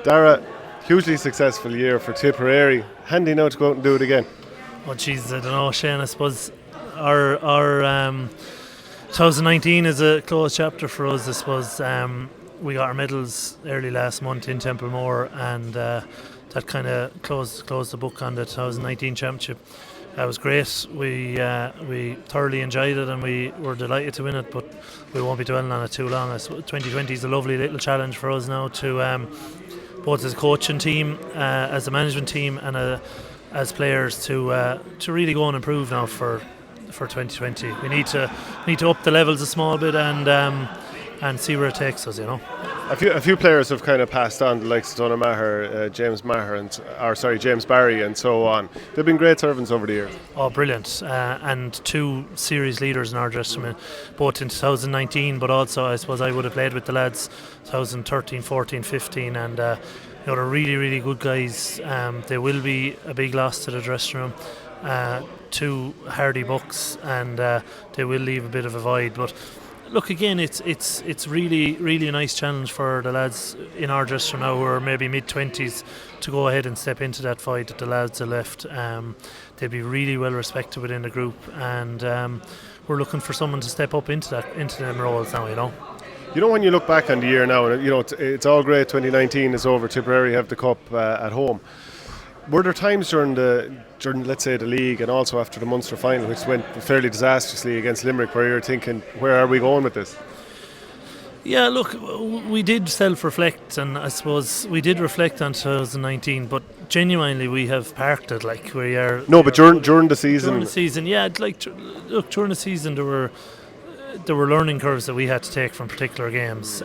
Darragh, hugely successful year for Tipperary. Handy now to go out and do it again. Oh, jeez, I don't know, Shane. I suppose our 2019 is a closed chapter for us. I suppose we got our medals early last month in Templemore, and that kind of closed the book on the 2019 championship. That was great. We thoroughly enjoyed it, and we were delighted to win it. But we won't be dwelling on it too long. 2020 is a lovely little challenge for us now to both as a coaching team, as a management team, and as players to really go and improve now for 2020. We need to up the levels a small bit and see where it takes us. A few players have kind of passed on, the likes of Donagh Maher, James Barry, and so on. They've been great servants over the years. Oh, brilliant! And two serious leaders in our dressing room, both in 2019, but also I suppose I would have played with the lads 2013, 14, 15, and they're really, really good guys. They will be a big loss to the dressing room. Two hardy bucks, and they will leave a bit of a void. But look, again, it's really, really a nice challenge for the lads in our dressing room now who are maybe mid-20s to go ahead and step into that fight that the lads have left. They'll be really well respected within the group, and we're looking for someone to step up into them roles now. When you look back on the year now, and it's all great. 2019 is over. Tipperary have the cup at home. Were there times during let's say the league and also after the Munster final, which went fairly disastrously against Limerick, where you're thinking, where are we going with this? Yeah, look, we did self-reflect, and I suppose we did reflect on 2019, but genuinely we have parked it. Like we are. No, but during the season. During the season, yeah. Look, during the season there were learning curves that we had to take from particular games.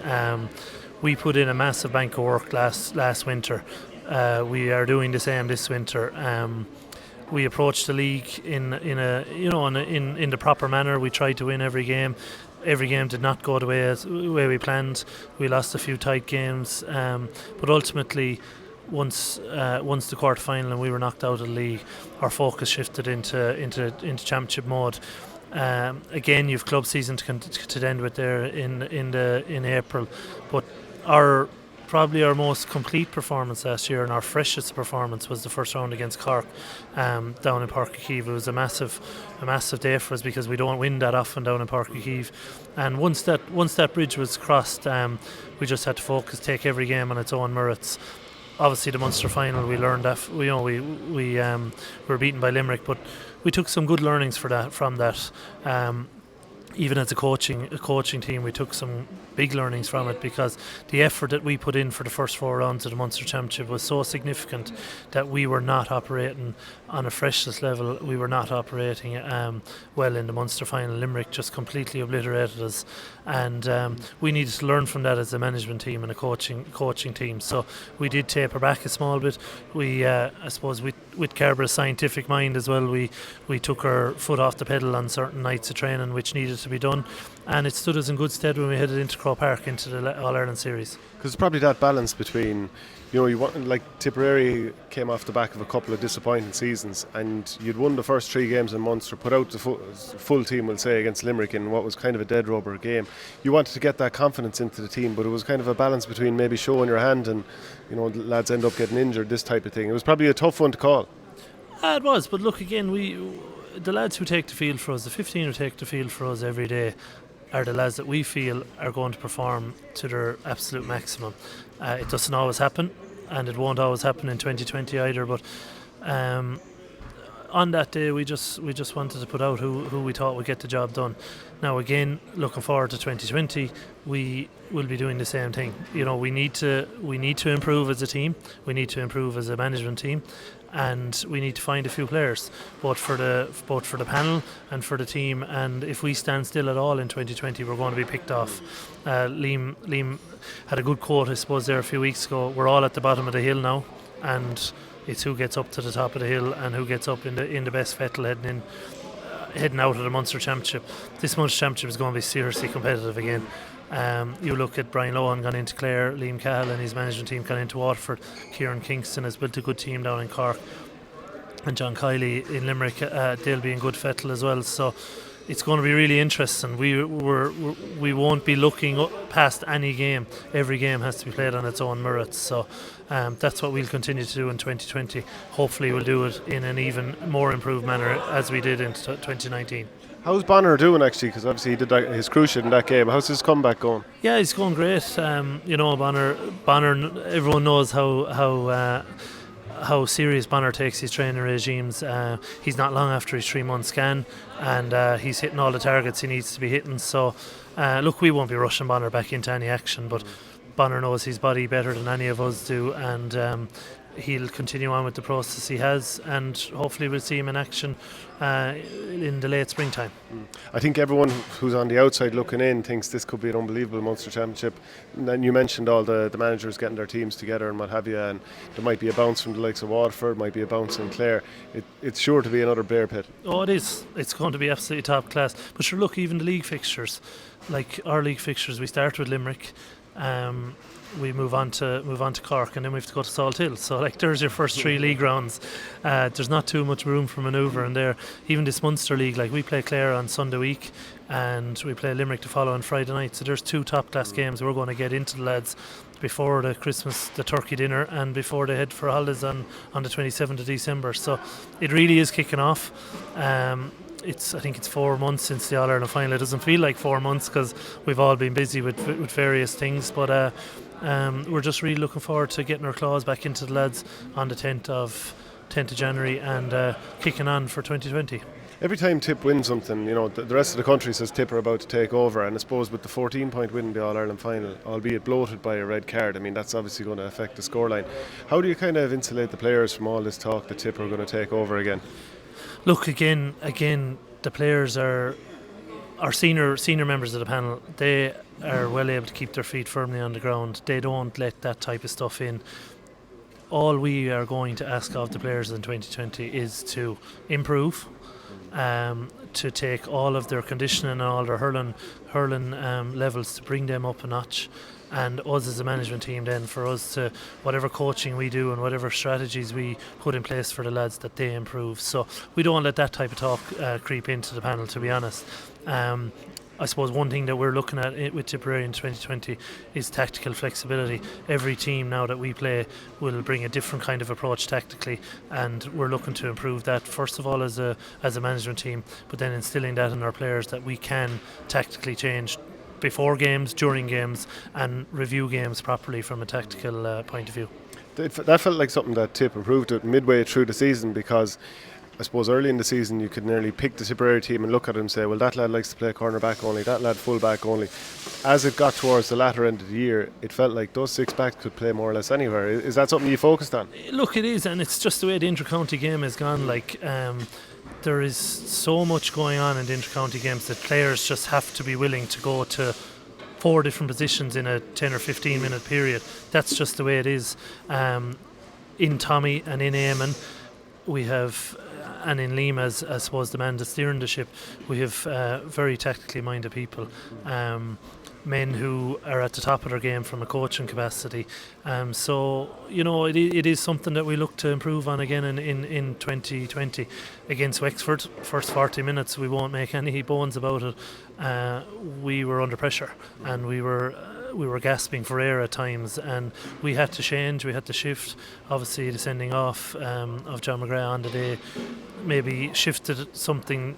We put in a massive bank of work last winter. We are doing the same this winter. We approached the league in the proper manner. We tried to win every game. Every game did not go the way we planned. We lost a few tight games, but ultimately, once the quarter final and we were knocked out of the league, our focus shifted into championship mode. Again, you've club season to end with there in April, but probably our most complete performance last year and our freshest performance was the first round against Cork down in Páirc Uí Chaoimh. It was a massive day for us because we don't win that often down in Páirc Uí Chaoimh, and once that bridge was crossed, we just had to focus, take every game on its own merits. Obviously the Munster final, we learned that we were beaten by Limerick, but we took some good learnings from that. Even as a coaching team, we took some big learnings from it, because the effort that we put in for the first 4 rounds of the Munster Championship was so significant that we were not operating on a freshness level. We were not operating well in the Munster final. Limerick just completely obliterated us, and we needed to learn from that as a management team and a coaching team. So we did taper back a small bit. We, I suppose, with Carbara's scientific mind as well, we took our foot off the pedal on certain nights of training which needed to be done, and it stood us in good stead when we headed into Croke Park into the All-Ireland series. Because it's probably that balance between, you want, like Tipperary came off the back of a couple of disappointing seasons, and you'd won the first 3 games in Munster, put out the full team, we'll say, against Limerick in what was kind of a dead rubber game. You wanted to get that confidence into the team, but it was kind of a balance between maybe showing your hand and, lads end up getting injured, this type of thing. It was probably a tough one to call. It was, but look, again, the lads who take the field for us, the 15 who take the field for us every day, are the lads that we feel are going to perform to their absolute maximum. It doesn't always happen, and it won't always happen in 2020 either, but on that day we just wanted to put out who we thought would get the job done. Now again, looking forward to 2020, we will be doing the same thing. We need to improve as a team, we need to improve as a management team, and we need to find a few players, both for the panel and for the team. And if we stand still at all in 2020, we're going to be picked off. Liam had a good quote, I suppose, there a few weeks ago. We're all at the bottom of the hill now, and it's who gets up to the top of the hill and who gets up in the best fettle heading out of the Munster Championship. This Munster Championship is going to be seriously competitive again. You look at Brian Lohan gone into Clare, Liam Cahill and his management team gone into Waterford, Kieran Kingston has built a good team down in Cork, and John Kiley in Limerick, they'll be in good fettle as well. So it's going to be really interesting. We won't be looking past any game. Every game has to be played on its own merits. So that's what we'll continue to do in 2020. Hopefully we'll do it in an even more improved manner as we did in 2019. How's Bonner doing actually? Because obviously he did his cruciate in that game. How's his comeback going? Yeah, he's going great. Bonner. Everyone knows how serious Bonner takes his training regimes. He's not long after his 3-month scan, and he's hitting all the targets he needs to be hitting. So, look, we won't be rushing Bonner back into any action, but Bonner knows his body better than any of us do, and he'll continue on with the process he has, and hopefully we'll see him in action in the late springtime. I think everyone who's on the outside looking in thinks this could be an unbelievable Munster Championship. And then you mentioned all the managers getting their teams together and what have you, and there might be a bounce from the likes of Waterford, might be a bounce in Clare. It's sure to be another bear pit. Oh, it is. It's going to be absolutely top class. But sure, look, even the league fixtures, like our league fixtures, we start with Limerick. We move on to Cork, and then we have to go to Salt Hill. So like there's your first 3 league rounds. There's not too much room for manoeuvre in there. Even this Munster league, like we play Clare on Sunday week and we play Limerick the following Friday night. So there's 2 top class games we're going to get into the lads before the turkey dinner and before they head for holidays on the 27th of December. So it really is kicking off. I think it's 4 months since the All-Ireland final. It doesn't feel like 4 months because we've all been busy with various things, but we're just really looking forward to getting our claws back into the lads on the 10th of January and kicking on for 2020. Every time Tipp wins something, the rest of the country says Tipp are about to take over, and I suppose with the 14-point win in the All-Ireland final, albeit bloated by a red card, I mean that's obviously going to affect the scoreline. How do you kind of insulate the players from all this talk that Tipp are going to take over again? Look, again, the players are senior members of the panel. They are well able to keep their feet firmly on the ground. They don't let that type of stuff in. All we are going to ask of the players in 2020 is to improve, to take all of their conditioning and all their hurling levels to bring them up a notch. And us as a management team then, for us to, whatever coaching we do and whatever strategies we put in place for the lads, that they improve. So we don't let that type of talk creep into the panel, to be honest. I suppose one thing that we're looking at with Tipperary in 2020 is tactical flexibility. Every team now that we play will bring a different kind of approach tactically, and we're looking to improve that first of all as a management team, but then instilling that in our players that we can tactically change before games, during games, and review games properly from a tactical point of view. That felt like something that Tipp improved it midway through the season, because I suppose early in the season you could nearly pick the Tipperary team and look at it and say, well, that lad likes to play corner back only, that lad full back only. As it got towards the latter end of the year, it felt like those 6 backs could play more or less anywhere. Is that something you focused on? Look, it is, and it's just the way the inter-county game has gone. There is so much going on in the inter-county games that players just have to be willing to go to 4 different positions in a 10 or 15 minute period. That's just the way it is. In Tommy and in Eamon we have, and in Liam as I suppose the man that's steering the ship, we have very tactically minded people, men who are at the top of their game from a coaching capacity. So it is something that we look to improve on again in 2020 against Wexford. First 40 minutes, we won't make any bones about it. We were under pressure and we were gasping for air at times, and we had to change, we had to shift. Obviously the sending off of John McGrath on the day maybe shifted something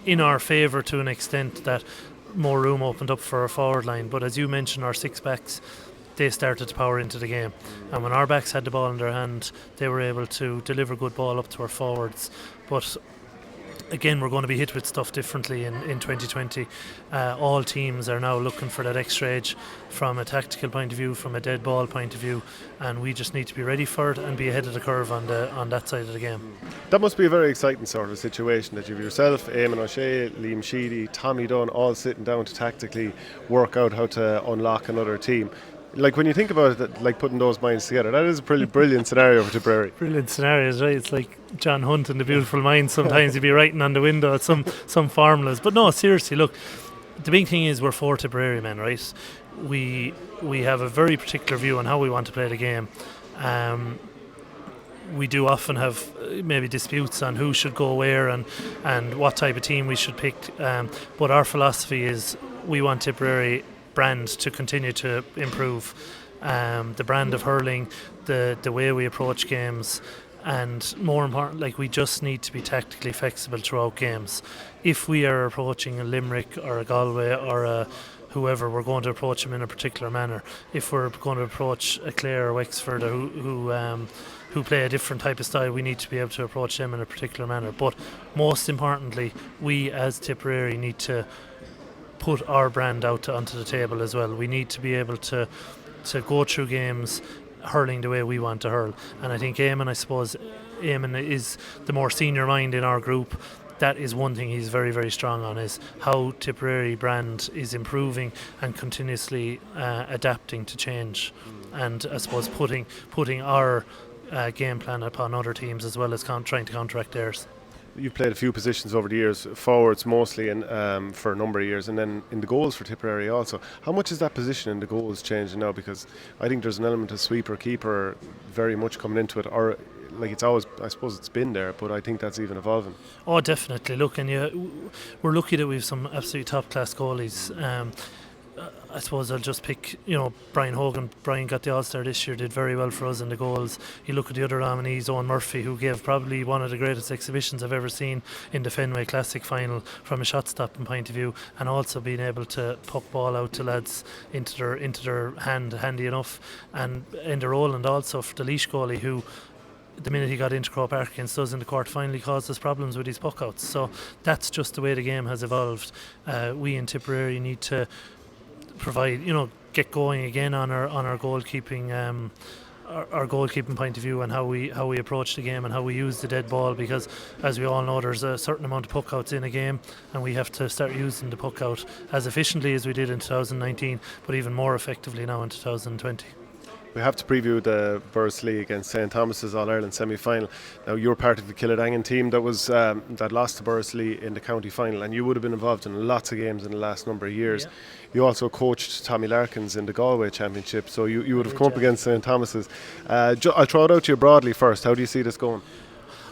in our favour to an extent that more room opened up for our forward line. But as you mentioned, our 6 backs, they started to power into the game, and when our backs had the ball in their hand, they were able to deliver good ball up to our forwards. But again, we're going to be hit with stuff differently in 2020. All teams are now looking for that extra edge from a tactical point of view, from a dead ball point of view, and we just need to be ready for it and be ahead of the curve on that side of the game. That must be a very exciting sort of situation, that you've yourself, Eamon O'Shea, Liam Sheedy, Tommy Dunn all sitting down to tactically work out how to unlock another team. Like when you think about it, like putting those minds together, that is a pretty brilliant scenario for Tipperary. Brilliant scenarios, right? It's like John Hunt and the Beautiful Mind. Sometimes you'd be writing on the window at some formulas. But no, seriously, look, the big thing is we're 4 Tipperary men, right? We have a very particular view on how we want to play the game. we do often have maybe disputes on who should go where and what type of team we should pick. But our philosophy is we want Tipperary brand to continue to improve. The brand of hurling, the way we approach games, and more important, like, we just need to be tactically flexible throughout games. If we are approaching a Limerick or a Galway or a whoever, we're going to approach them in a particular manner. If we're going to approach a Clare or Wexford or who play a different type of style, we need to be able to approach them in a particular manner. But most importantly, we as Tipperary need to put our brand out onto the table as well. We need to be able to go through games hurling the way we want to hurl. And I think Eamon is the more senior mind in our group. That is one thing he's very, very strong on, is how Tipperary brand is improving and continuously adapting to change, and I suppose putting our game plan upon other teams as well as trying to counteract theirs. You've played a few positions over the years, forwards mostly, and for a number of years, and then in the goals for Tipperary also. How much is that position in the goals changing now? Because I think there's an element of sweeper, keeper very much coming into it, or like it's always, I suppose it's been there, but I think that's even evolving. Oh, definitely. Look, and we're lucky that we have some absolutely top class goalies. I suppose I'll just pick, Brian Hogan. Brian got the All-Star this year, did very well for us in the goals. You look at the other nominees, Owen Murphy, who gave probably one of the greatest exhibitions I've ever seen in the Fenway Classic final from a shot stopping point of view, and also being able to puck ball out to lads into their hand, handy enough. And Enda Rowland also, for the Laois goalie, who the minute he got into Croke Park against us in the quarter final, he caused us problems with his puck outs. So that's just the way the game has evolved. We in Tipperary need to provide, get going again on our goalkeeping, our goalkeeping point of view, and how we approach the game and how we use the dead ball, because as we all know, there's a certain amount of puck outs in a game, and we have to start using the puck out as efficiently as we did in 2019, but even more effectively now in 2020. We have to preview the Borris League against St Thomas's All-Ireland semi-final. Now, you're part of the Kiladangan team that lost to Borris League in the county final, and you would have been involved in lots of games in the last number of years. Yeah. You also coached Tommy Larkins in the Galway Championship, so you would have come up against St Thomas's. I'll throw it out to you broadly first. How do you see this going?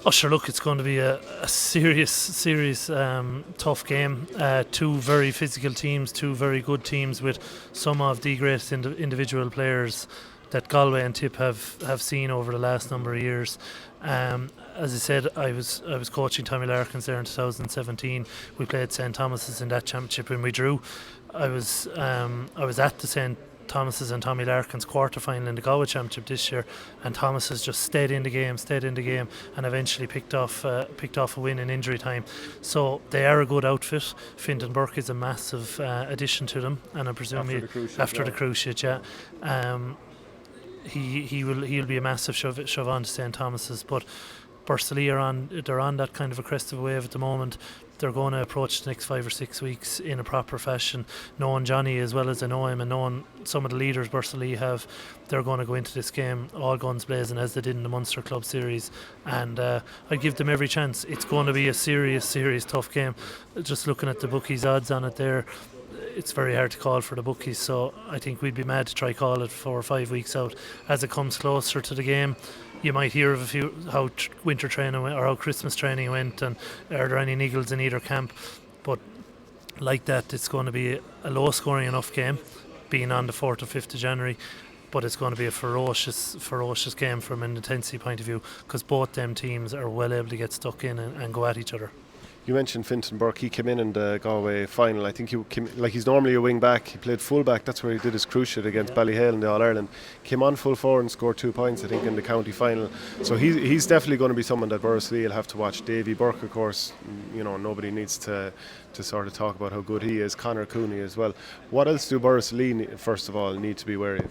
Oh, sure, look, it's going to be a serious tough game. Two very physical teams, two very good teams with some of the greatest individual players that Galway and Tipp have seen over the last number of years. As I said, I was coaching Tommy Larkins there in 2017. We played St Thomas's in that championship and we drew. I was at the St Thomas's and Tommy Larkins quarter final in the Galway Championship this year, and Thomas's just stayed in the game, and eventually picked off a win in injury time. So they are a good outfit. Fintan Burke is a massive addition to them, and I presume after the cruciate, he'll be a massive shove on to St Thomas's. But Borris they're on that kind of a crest of a wave at the moment. They're going to approach the next 5 or 6 weeks in a proper fashion, knowing Johnny as well as I know him, and knowing some of the leaders Borris have. They're going to go into this game all guns blazing, as they did in the Munster Club Series, and I give them every chance. It's going to be a serious tough game. Just looking at the bookies' odds on it there, it's very hard to call for the bookies, so I think we'd be mad to try call it 4 or 5 weeks out. As it comes closer to the game, you might hear of a few how winter training went, or how Christmas training went, and are there any niggles in either camp. But like that, it's going to be a low scoring enough game, being on the 4th or 5th of January, but it's going to be a ferocious game from an intensity point of view, because both them teams are well able to get stuck in and go at each other. You mentioned Fintan Burke. He came in the Galway final. I think he's normally a wing back. He played full back. That's where he did his cruciate against Ballyhale in the All-Ireland. Came on full forward and scored 2 points, I think, in the county final. So he's definitely going to be someone that Borris will have to watch. Davy Burke, of course, nobody needs to sort of talk about how good he is. Conor Cooney as well. What else do Borris first of all need to be wary of?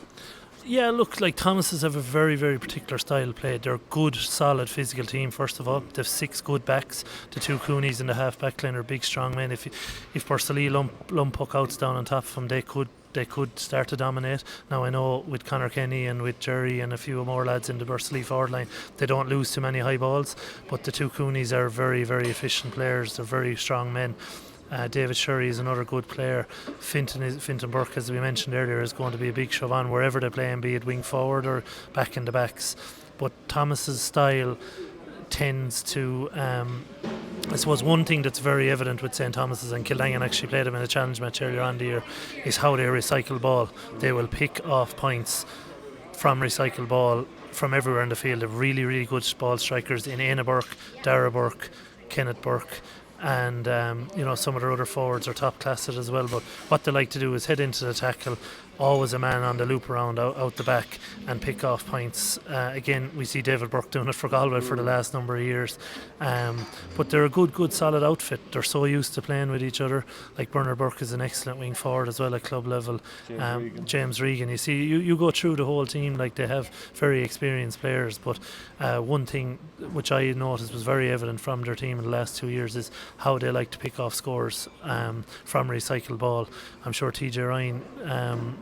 Yeah, look, like Thomas's have a very, very particular style of play. They're a good, solid physical team, first of all. They've 6 good backs. The 2 Coonies in the half-back line are big, strong men. If Borris lump puck outs down on top of them, they could start to dominate. Now, I know with Conor Kenny and with Jerry and a few more lads in the Borris forward line, they don't lose too many high balls. But the 2 Coonies are very, very efficient players. They're very strong men. David Shurry is another good player. Fintan Burke, as we mentioned earlier, is going to be a big shove on wherever they play, and be it wing forward or back in the backs. but Thomas's style tends to I suppose one thing that's very evident with St Thomas's, and Kiladangan actually played them in a challenge match earlier on the year, is how they recycle ball. They will pick off points from recycled ball from everywhere in the field. They have really, really good ball strikers in Éanna Burke, Darragh Burke, Kenneth Burke, and some of their other forwards are top class at it as well. But what they like to do is head into the tackle, always a man on the loop around out the back, and pick off points. Again, we see David Burke doing it for Galway for the last number of years, but they're a good solid outfit. They're so used to playing with each other. Like Bernard Burke is an excellent wing forward as well at club level. James Regan, you see, you go through the whole team, like they have very experienced players, but one thing which I noticed was very evident from their team in the last 2 years is how they like to pick off scores from recycled ball. I'm sure TJ Ryan,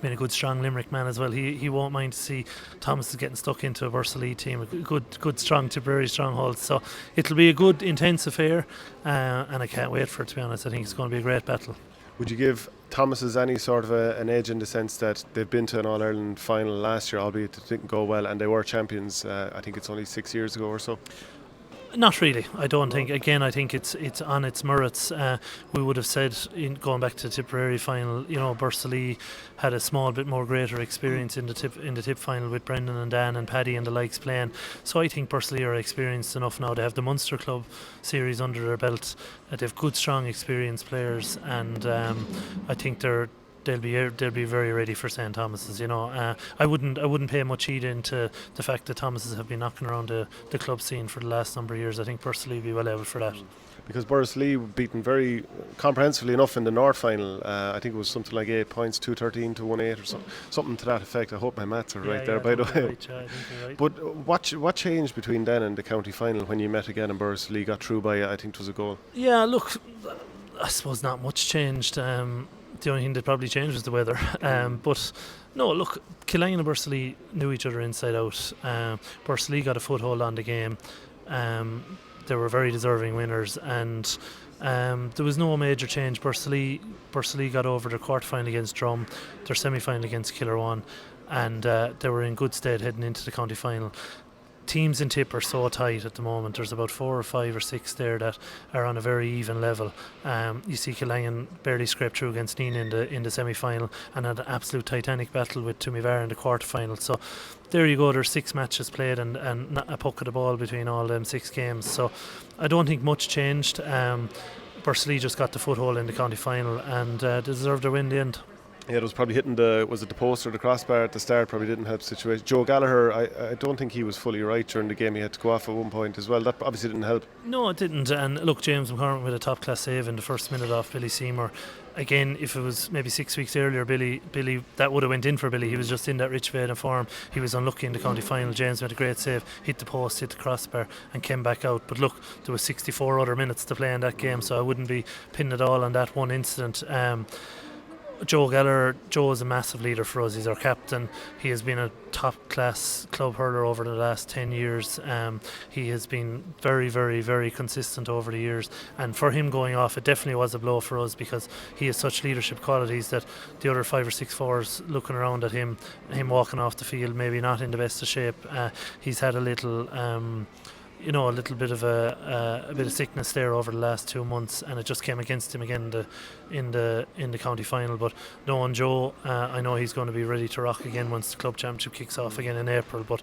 been a good strong Limerick man as well, he won't mind to see Thomas is getting stuck into a Borris team, a good strong Tipperary stronghold. So it'll be a good intense affair, and I can't wait for it, to be honest. I think it's going to be a great battle. Would you give Thomas's any sort of an edge in the sense that they've been to an All-Ireland final last year, albeit it didn't go well, and they were champions, I think it's only 6 years ago or so? Not really. I don't think. Again, I think it's on its merits. We would have said, in going back to the Tipperary final, Borris had a small bit more greater experience in the Tipp final with Brendan and Dan and Paddy and the likes playing. So I think Borris are experienced enough now. They have the Munster Club series under their belt. They have good, strong, experienced players, and I think they'll be very ready for St Thomas's. I wouldn't pay much heed into the fact that Thomas's have been knocking around the club scene for the last number of years. I think Borris will be well able for that. Because Borris were beaten very comprehensively enough in the North final. I think it was something like 8 points, 213 to 1-8 or something to that effect. I hope my maths are right there, by the way. Right, I think you're right. But what changed between then and the county final when you met again and Borris got through by, I think it was a goal? Yeah, look, I suppose not much changed. The only thing that probably changed was the weather. But no, look, Kiladangan and Borris knew each other inside out. Borris got a foothold on the game. They were very deserving winners, and there was no major change. Borris got over their quarter-final against Drum, their semi-final against Kiladangan, and they were in good stead heading into the county final. Teams in Tipp are so tight at the moment. There's about 4 or 5 or 6 there that are on a very even level. You see Kiladangan barely scraped through against Neen in the semi-final, and had an absolute titanic battle with Tumivar in the quarter-final. So there you go, there's 6 matches played and not a puck of the ball between all them 6 games. So I don't think much changed. Borris just got the foothold in the county final, and they deserved a win in the end. Yeah, it was probably hitting the post or the crossbar at the start, probably didn't help the situation. Joe Gallagher, I don't think he was fully right during the game. He had to go off at one point as well. That obviously didn't help. No, it didn't. And look, James McCormick with a top class save in the first minute off Billy Seymour. Again, if it was maybe 6 weeks earlier, Billy, that would have went in for Billy. He was just in that rich vein of form. He was unlucky in the county final. James made a great save, hit the post, hit the crossbar, and came back out. But look, there was 64 other minutes to play in that game, so I wouldn't be pinning it all on that one incident. Joe Gallagher, Joe is a massive leader for us. He's our captain. He has been a top class club hurler over the last 10 years. He has been very, very, very consistent over the years, and for him going off, it definitely was a blow for us, because he has such leadership qualities that the other 5 or 6 forwards looking around at him walking off the field, maybe not in the best of shape. He's had a little a little bit of a bit of sickness there over the last 2 months, and it just came against him again in the county final. But knowing Joe, I know he's going to be ready to rock again once the club championship kicks off again in April. But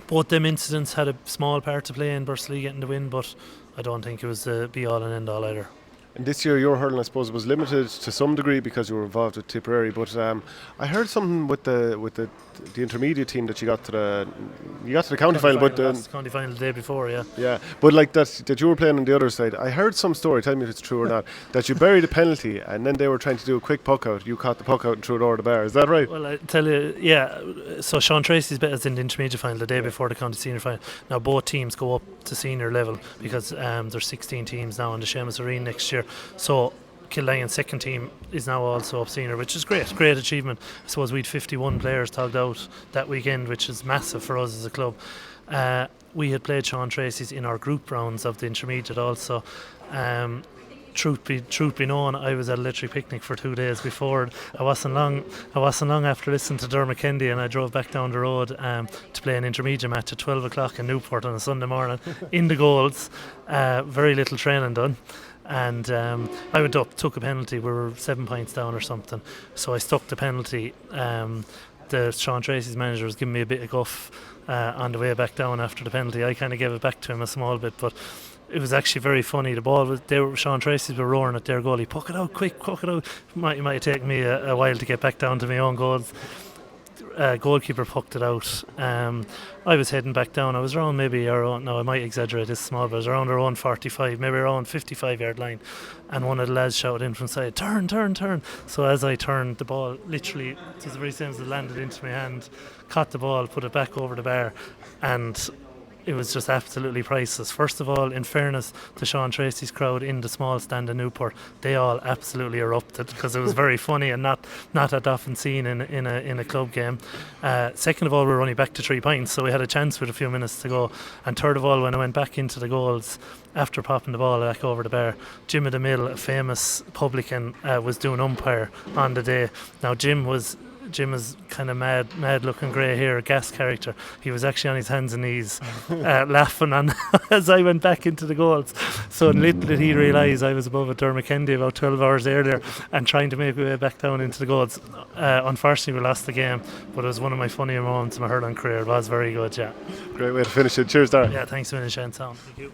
both them incidents had a small part to play in Borris getting the win, but I don't think it was the be all and end all either. And this year your hurling, I suppose, was limited to some degree because you were involved with Tipperary. But I heard something with the intermediate team that you got to the county final. But the county final the day before, yeah. Yeah, but like that you were playing on the other side. I heard some story. Tell me if it's true or not. That you buried a penalty and then they were trying to do a quick puck out. You caught the puck out and threw it over the bar. Is that right? Well, I tell you, yeah. So Sean Tracy's bet is in the intermediate final the day before the county senior final. Now both teams go up to senior level because there's 16 teams now in the Seamus Arena next year. So Kiladangan's second team is now also up senior, which is great achievement. I suppose we had 51 players togged out that weekend, which is massive for us as a club. We had played Sean Tracy's in our group rounds of the intermediate also. truth be known, I was at a literary picnic for 2 days before. I wasn't long after listening to Dermot Kennedy, and I drove back down the road to play an intermediate match at 12 o'clock in Newport on a Sunday morning in the goals. Very little training done. And I went up, took a penalty. We were 7 points down or something, so I stuck the penalty. The Sean Tracy's manager was giving me a bit of guff on the way back down after the penalty. I kind of gave it back to him a small bit, but it was actually very funny. The ball was there. Sean Tracy's were roaring at their goalie, "Puck it out, quick, puck it out." Might take me a while to get back down to my own goals. Goalkeeper pucked it out. I was heading back down. I was around maybe around, no, I might exaggerate this small, but I was around around 45, maybe around 55-yard line, and one of the lads shouted in from side, "Turn, turn, turn." So as I turned, the ball literally, it was the very same as it landed into my hand, caught the ball, put it back over the bar, and it was just absolutely priceless. First of all, in fairness to Sean Tracy's crowd in the small stand in Newport, they all absolutely erupted because it was very funny and not that often seen in a club game. Second of all, we were only back to 3 points, so we had a chance with a few minutes to go. And third of all, when I went back into the goals after popping the ball back over the bar, Jim of the Mill, a famous publican, was doing umpire on the day. Now Jim is kind of mad looking grey hair, a gas character. He was actually on his hands and knees laughing on as I went back into the goals. So little did he realise I was above a Dermot Kennedy about 12 hours earlier and trying to make my way back down into the goals. Unfortunately, we lost the game, but it was one of my funnier moments in my hurling career. It was very good, yeah. Great way to finish it. Cheers, Darragh. Yeah, thanks a million, Shane. Thank you.